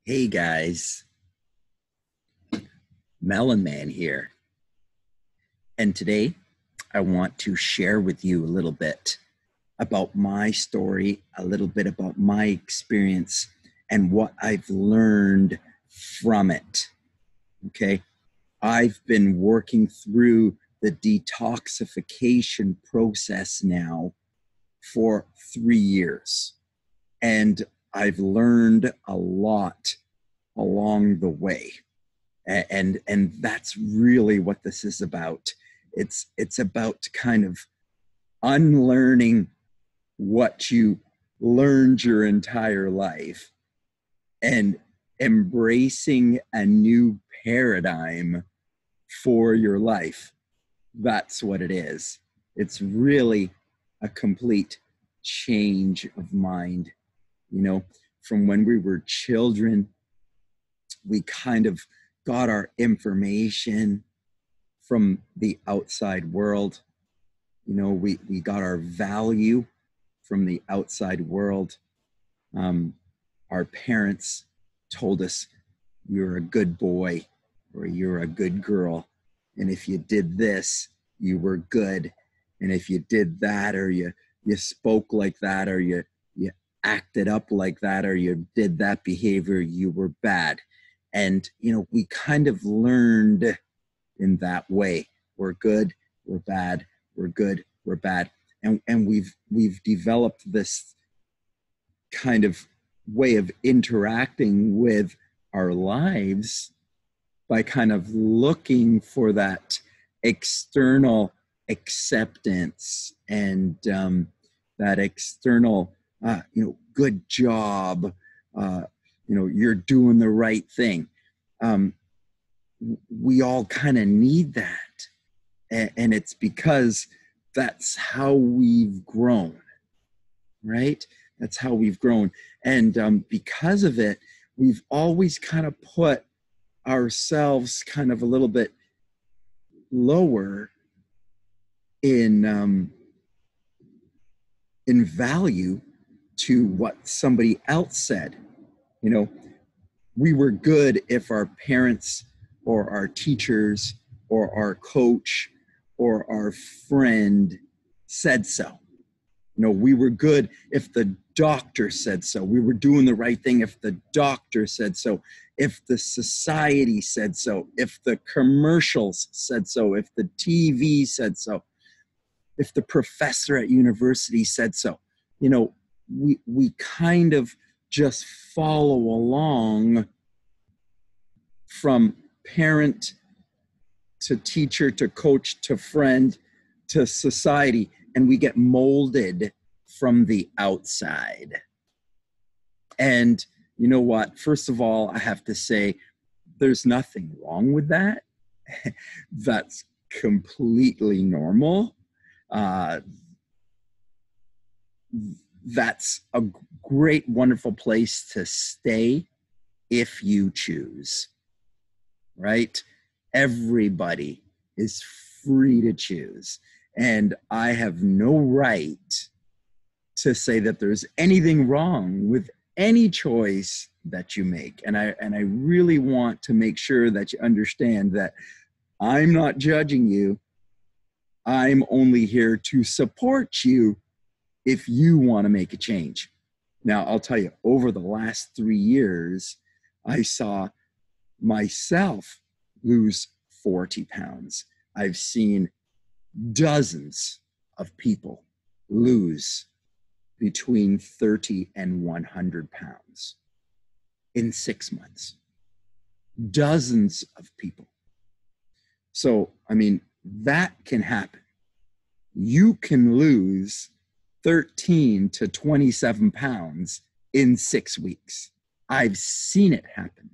Hey guys, Melon Man here. And today I want to share with you a little bit about my story, a little bit about my experience and what I've learned from it. Okay. I've been working through the detoxification process now for 3 years, and I've learned a lot along the way. And that's really what this is about. It's about kind of unlearning what you learned your entire life and embracing a new paradigm for your life. That's what it is. It's really a complete change of mind. You know, from when we were children, we kind of got our information from the outside world. You know, we got our value from the outside world. Our parents told us you're a good boy or you're a good girl. And if you did this, you were good. And if you did that, or you spoke like that, or you acted up like that, or you did that behavior, you were bad. And, you know, we kind of learned in that way. We're good, we're bad, we're good, we're bad. And we've developed this kind of way of interacting with our lives by kind of looking for that external acceptance and that external, good job, you're doing the right thing. We all kind of need that. And it's because that's how we've grown, right? That's how we've grown. And because of it, we've always kind of put ourselves kind of a little bit lower in value to what somebody else said. You know, we were good if our parents or our teachers or our coach or our friend said so. You know, we were good if the doctor said so. We were doing the right thing if the doctor said so, if the society said so, if the commercials said so, if the TV said so, if the professor at university said so. You know, we kind of just follow along from parent to teacher to coach to friend to society, and we get molded from the outside. And you know what? First of all, I have to say there's nothing wrong with that. That's completely normal. That's a great, wonderful place to stay if you choose, right? Everybody is free to choose. And I have no right to say that there's anything wrong with any choice that you make. And I really want to make sure that you understand that I'm not judging you. I'm only here to support you if you want to make a change. Now, I'll tell you, over the last 3 years, I saw myself lose 40 pounds. I've seen dozens of people lose between 30 and 100 pounds in 6 months. Dozens of people. So, I mean, that can happen. You can lose 13 to 27 pounds in 6 weeks. I've seen it happen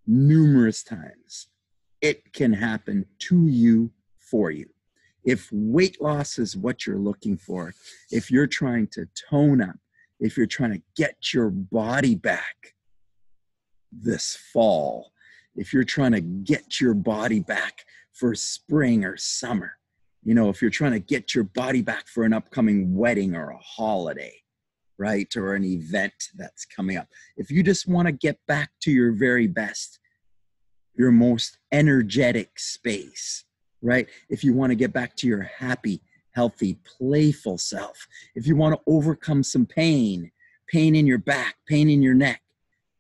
numerous times. It can happen to you, for you. If weight loss is what you're looking for, if you're trying to tone up, if you're trying to get your body back this fall, if you're trying to get your body back for spring or summer, you know, if you're trying to get your body back for an upcoming wedding or a holiday, right? Or an event that's coming up. If you just want to get back to your very best, your most energetic space, right? If you want to get back to your happy, healthy, playful self, if you want to overcome some pain in your back, pain in your neck,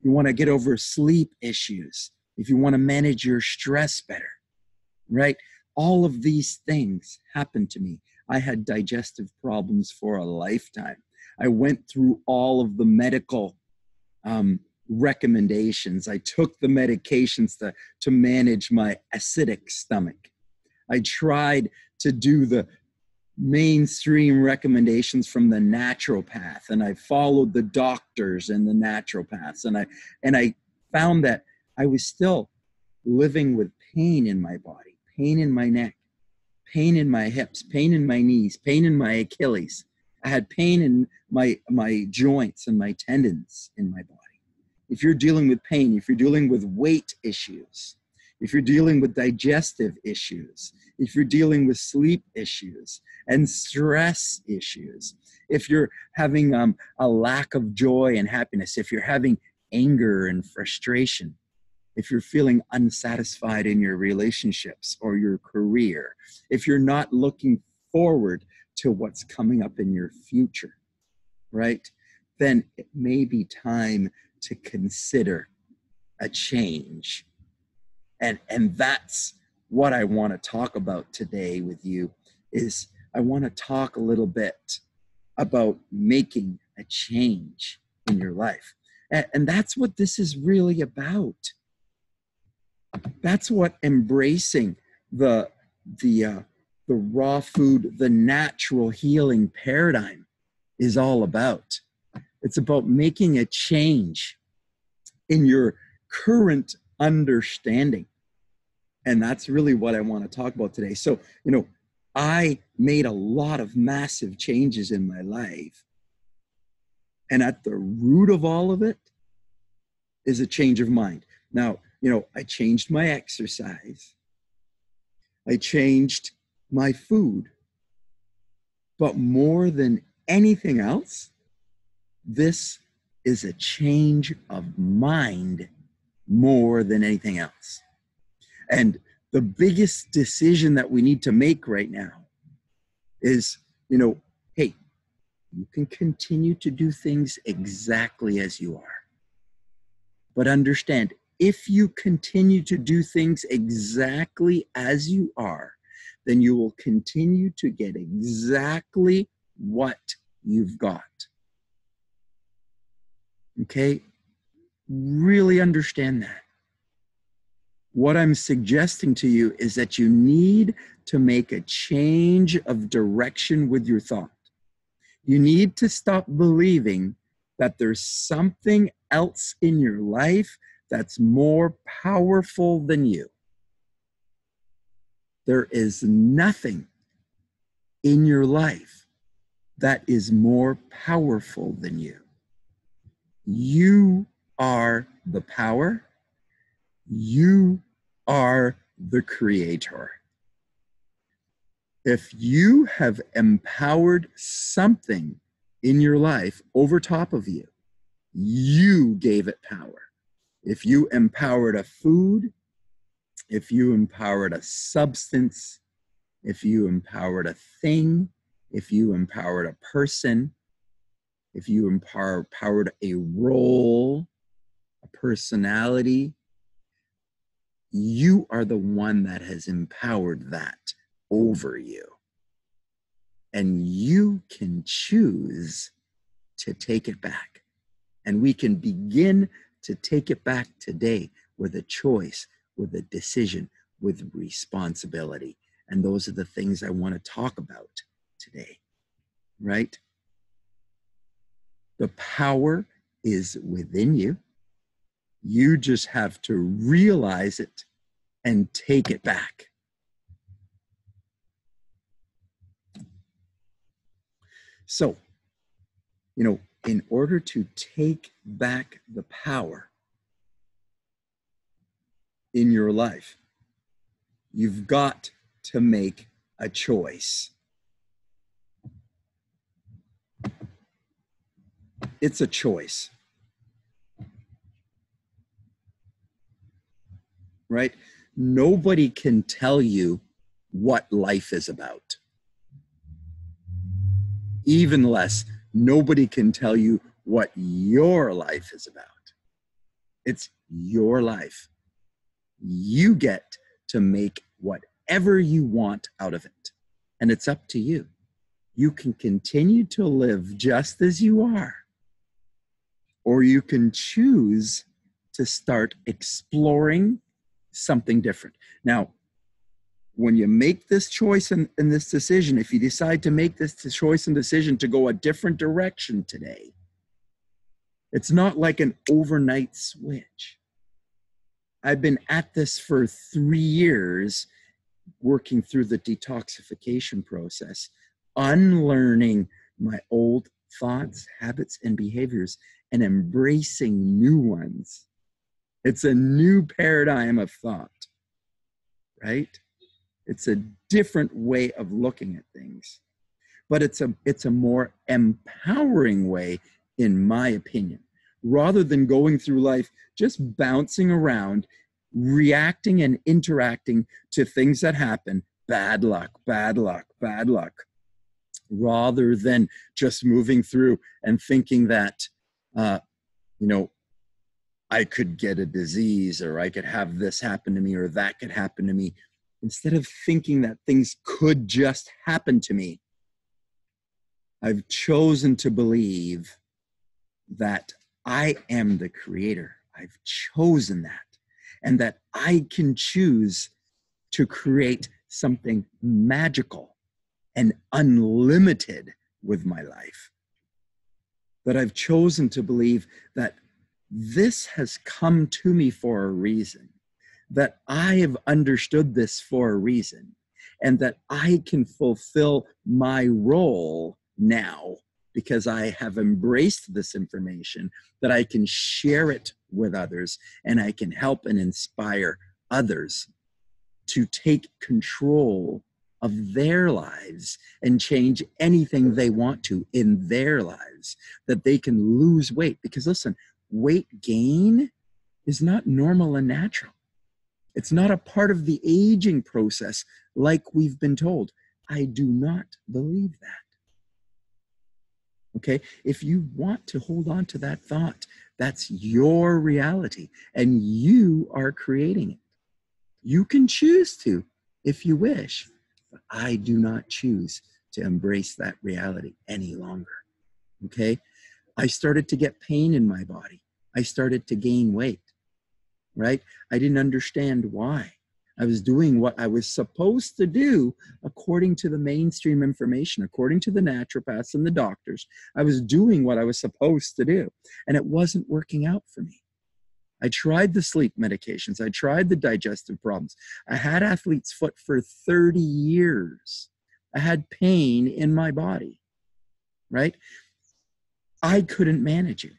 you want to get over sleep issues, if you want to manage your stress better, right? All of these things happened to me. I had digestive problems for a lifetime. I went through all of the medical recommendations. I took the medications to manage my acidic stomach. I tried to do the mainstream recommendations from the naturopath, and I followed the doctors and the naturopaths, and I found that I was still living with pain in my body, pain in my neck, pain in my hips, pain in my knees, pain in my Achilles. I had pain in my joints and my tendons in my body. If you're dealing with pain, if you're dealing with weight issues, if you're dealing with digestive issues, if you're dealing with sleep issues and stress issues, if you're having a lack of joy and happiness, if you're having anger and frustration, if you're feeling unsatisfied in your relationships or your career, if you're not looking forward to what's coming up in your future, right? Then it may be time to consider a change. And that's what I want to talk about today with you. Is I want to talk a little bit about making a change in your life. And that's what this is really about. That's what embracing the raw food, the natural healing paradigm is all about. It's about making a change in your current understanding. And that's really what I want to talk about today. So, I made a lot of massive changes in my life. And at the root of all of it is a change of mind. Now, I changed my exercise. I changed my food. But more than anything else, this is a change of mind more than anything else. And the biggest decision that we need to make right now is, hey, you can continue to do things exactly as you are. But understand, if you continue to do things exactly as you are, then you will continue to get exactly what you've got. Okay? Really understand that. What I'm suggesting to you is that you need to make a change of direction with your thought. You need to stop believing that there's something else in your life that's more powerful than you. There is nothing in your life that is more powerful than you. You are the power. You are the creator. If you have empowered something in your life over top of you, you gave it power. If you empowered a food, if you empowered a substance, if you empowered a thing, if you empowered a person, if you empowered a role, a personality, you are the one that has empowered that over you. And you can choose to take it back. And we can begin to take it back today with a choice, with a decision, with responsibility. And those are the things I want to talk about today, right? The power is within you. You just have to realize it and take it back. So, in order to take back the power in your life, you've got to make a choice. It's a choice, right? Nobody can tell you what life is about. Even less, nobody can tell you what your life is about. It's your life. You get to make whatever you want out of it. And it's up to you. You can continue to live just as you are, or you can choose to start exploring something different. Now, when you make this choice and this decision, if you decide to make this choice and decision to go a different direction today, it's not like an overnight switch. I've been at this for 3 years, working through the detoxification process, unlearning my old thoughts, habits, and behaviors, and embracing new ones. It's a new paradigm of thought, right? It's a different way of looking at things, but it's a more empowering way, in my opinion, rather than going through life just bouncing around, reacting and interacting to things that happen, bad luck, bad luck, bad luck, rather than just moving through and thinking that, I could get a disease, or I could have this happen to me, or that could happen to me. Instead of thinking that things could just happen to me, I've chosen to believe that I am the creator. I've chosen that, and that I can choose to create something magical and unlimited with my life. That I've chosen to believe that this has come to me for a reason, that I have understood this for a reason, and that I can fulfill my role now because I have embraced this information, that I can share it with others, and I can help and inspire others to take control of their lives and change anything they want to in their lives, that they can lose weight. Because listen, weight gain is not normal and natural. It's not a part of the aging process like we've been told. I do not believe that. Okay? If you want to hold on to that thought, that's your reality, and you are creating it. You can choose to if you wish, but I do not choose to embrace that reality any longer. Okay? I started to get pain in my body. I started to gain weight, right? I didn't understand why. I was doing what I was supposed to do according to the mainstream information, according to the naturopaths and the doctors. I was doing what I was supposed to do, and it wasn't working out for me. I tried the sleep medications. I tried the digestive problems. I had athlete's foot for 30 years. I had pain in my body, right? I couldn't manage it.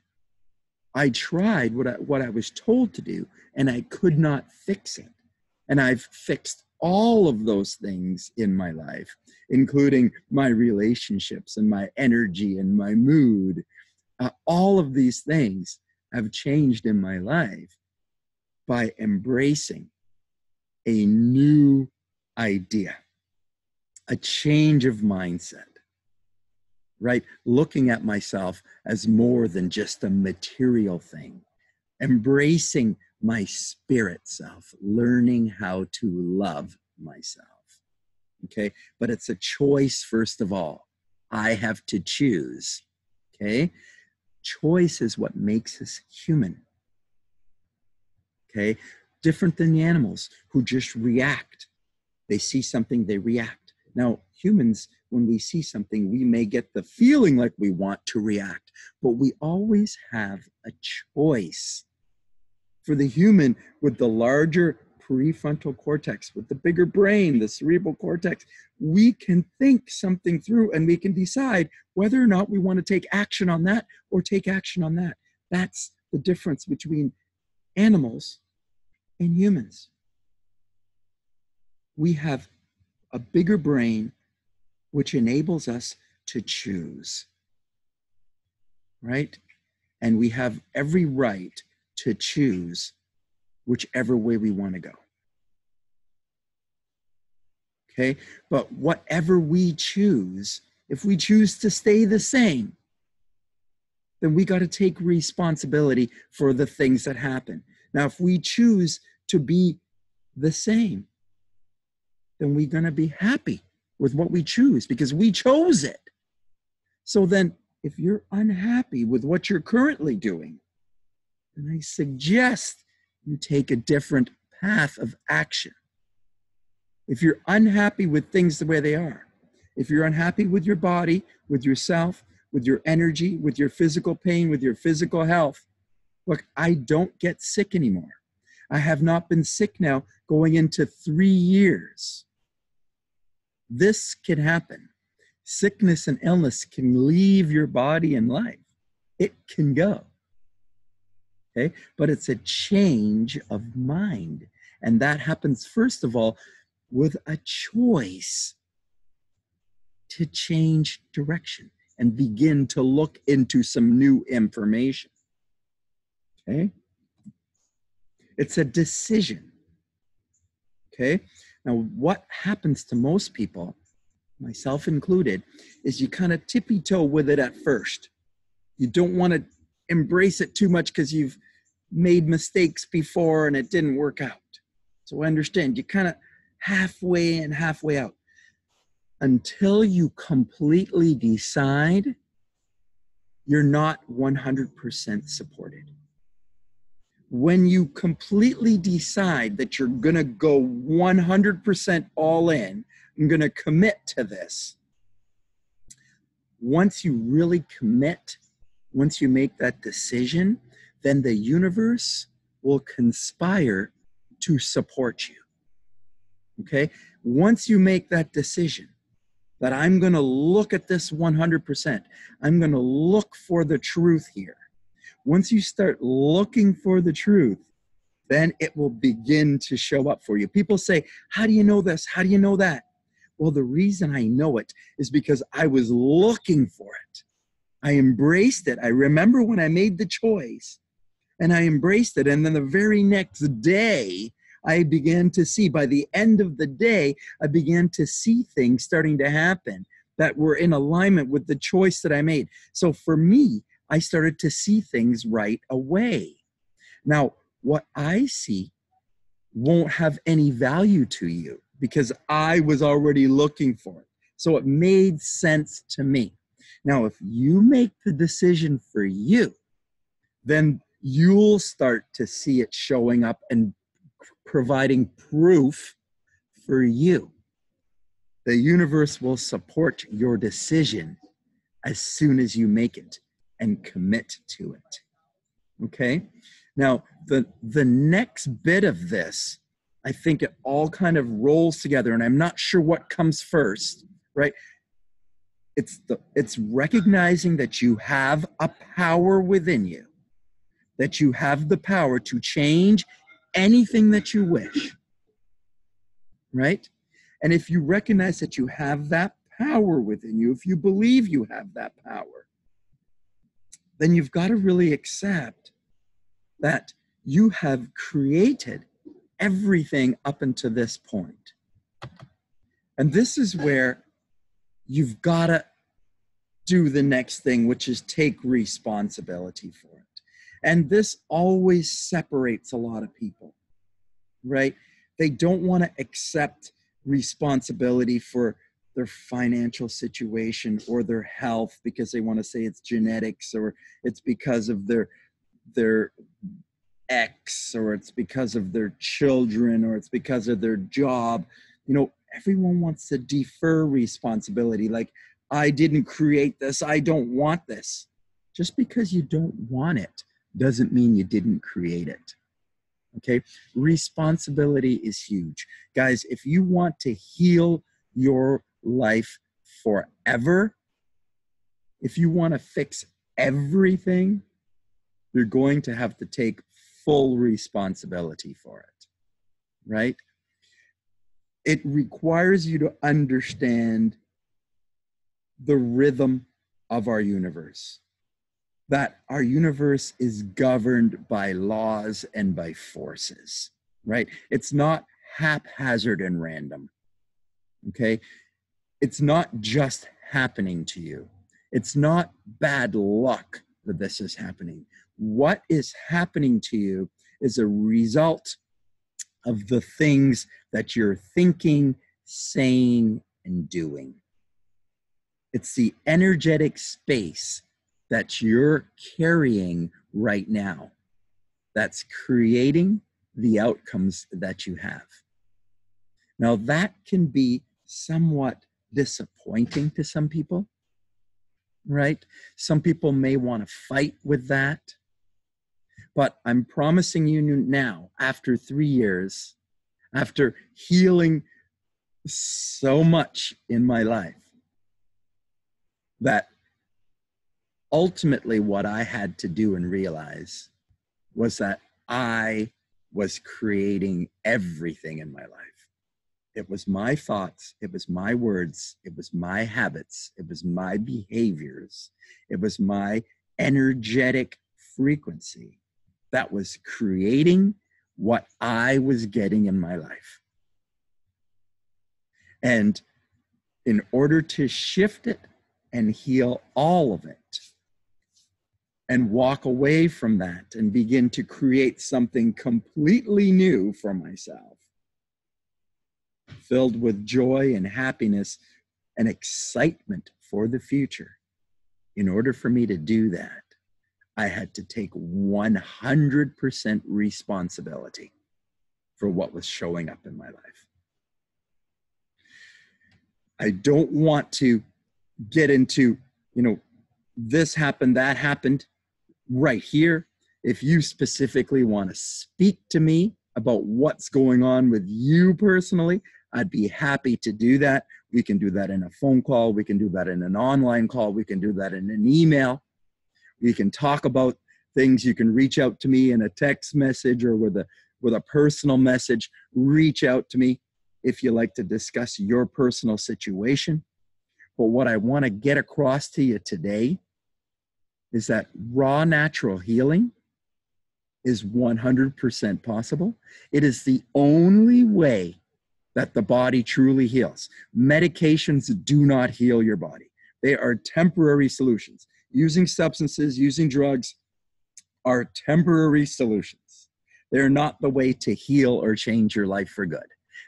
I tried what I was told to do, and I could not fix it. And I've fixed all of those things in my life, including my relationships and my energy and my mood. All of these things have changed in my life by embracing a new idea, a change of mindset, right? Looking at myself as more than just a material thing, embracing my spirit self, learning how to love myself. Okay? But it's a choice, first of all. I have to choose. Okay? Choice is what makes us human. Okay? Different than the animals who just react. They see something, they react. Now, humans, when we see something, we may get the feeling like we want to react, but we always have a choice. For the human with the larger prefrontal cortex, with the bigger brain, the cerebral cortex, we can think something through and we can decide whether or not we want to take action on that or take action on that. That's the difference between animals and humans. We have a bigger brain, which enables us to choose, right? and we have every right to choose whichever way we want to go. Okay, but whatever we choose, if we choose to stay the same, then we got to take responsibility for the things that happen. Now, if we choose to be the same, then we're going to be happy with what we choose because we chose it. So then, if you're unhappy with what you're currently doing, then I suggest you take a different path of action. If you're unhappy with things the way they are, if you're unhappy with your body, with yourself, with your energy, with your physical pain, with your physical health, look, I don't get sick anymore. I have not been sick now going into 3 years. This can happen. Sickness and illness can leave your body and life. It can go. Okay? But it's a change of mind. And that happens, first of all, with a choice to change direction and begin to look into some new information. Okay? It's a decision. Okay? Now, what happens to most people, myself included, is you kind of tippy-toe with it at first. You don't want to embrace it too much because you've made mistakes before and it didn't work out. So I understand. You kind of halfway in, halfway out. Until you completely decide, you're not 100% supported. When you completely decide that you're going to go 100% all in, I'm going to commit to this. Once you really commit, once you make that decision, then the universe will conspire to support you. Okay? Once you make that decision, that I'm going to look at this 100%, I'm going to look for the truth here. Once you start looking for the truth, then it will begin to show up for you. People say, how do you know this? How do you know that? Well, the reason I know it is because I was looking for it. I embraced it. I remember when I made the choice and I embraced it. And then the very next day, I began to see, by the end of the day, I began to see things starting to happen that were in alignment with the choice that I made. So for me, I started to see things right away. Now, what I see won't have any value to you because I was already looking for it. So it made sense to me. Now, if you make the decision for you, then you'll start to see it showing up and providing proof for you. The universe will support your decision as soon as you make it and commit to it. Okay? Now, the next bit of this, I think it all kind of rolls together, and I'm not sure what comes first, right? It's recognizing that you have a power within you, that you have the power to change anything that you wish, right? And if you recognize that you have that power within you, if you believe you have that power, then you've got to really accept that you have created everything up until this point. And this is where you've got to do the next thing, which is take responsibility for it. And this always separates a lot of people, right? They don't want to accept responsibility for their financial situation or their health because they want to say it's genetics or it's because of their ex or it's because of their children or it's because of their job. You know, everyone wants to defer responsibility. Like, I didn't create this. I don't want this. Just because you don't want it doesn't mean you didn't create it. Okay? Responsibility is huge. Guys, if you want to heal your life forever, if you want to fix everything, you're going to have to take full responsibility for it, right? It requires you to understand the rhythm of our universe. that our universe is governed by laws and by forces, right? It's not haphazard and random, okay? It's not just happening to you. It's not bad luck that this is happening. What is happening to you is a result of the things that you're thinking, saying, and doing. It's the energetic space that you're carrying right now that's creating the outcomes that you have. Now, that can be somewhat disappointing to some people, right? Some people may want to fight with that. But I'm promising you now, after 3 years, after healing so much in my life, that ultimately what I had to do and realize was that I was creating everything in my life. It was my thoughts, it was my words, it was my habits, it was my behaviors, it was my energetic frequency that was creating what I was getting in my life. And in order to shift it and heal all of it and walk away from that and begin to create something completely new for myself, filled with joy and happiness and excitement for the future, in order for me to do that, I had to take 100% responsibility for what was showing up in my life. I don't want to get into, this happened, that happened right here. If you specifically want to speak to me about what's going on with you personally, I'd be happy to do that. We can do that in a phone call. We can do that in an online call. We can do that in an email. We can talk about things. You can reach out to me in a text message or with a personal message. Reach out to me if you like to discuss your personal situation. But what I want to get across to you today is that raw natural healing is 100% possible. It is the only way that the body truly heals. Medications do not heal your body. They are temporary solutions. Using substances, using drugs are temporary solutions. They're not the way to heal or change your life for good.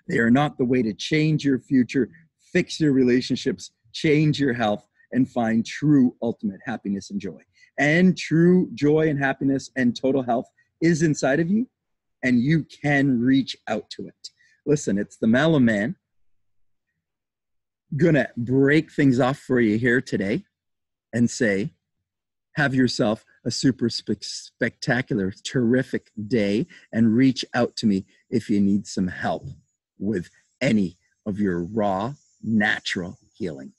They are not the way to change your future, fix your relationships, change your health, and find true ultimate happiness and joy. And true joy and happiness and total health is inside of you, and you can reach out to it. Listen, it's the Mellow Man. Gonna break things off for you here today and say, have yourself a super spectacular, terrific day, and reach out to me if you need some help with any of your raw, natural healing.